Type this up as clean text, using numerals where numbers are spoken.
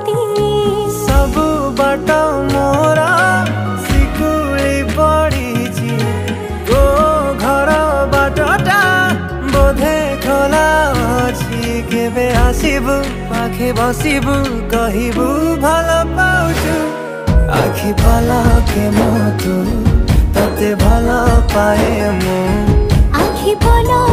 राती सब बाट मोरा सिकुड़ी पड़ी गो घर बाटटा बोधे खोला अच्छी केबे आसिबु पाखे बसिबु कहिबु भल पाउछु आखि पलके मो तू तते भल पाए मु आखि पलके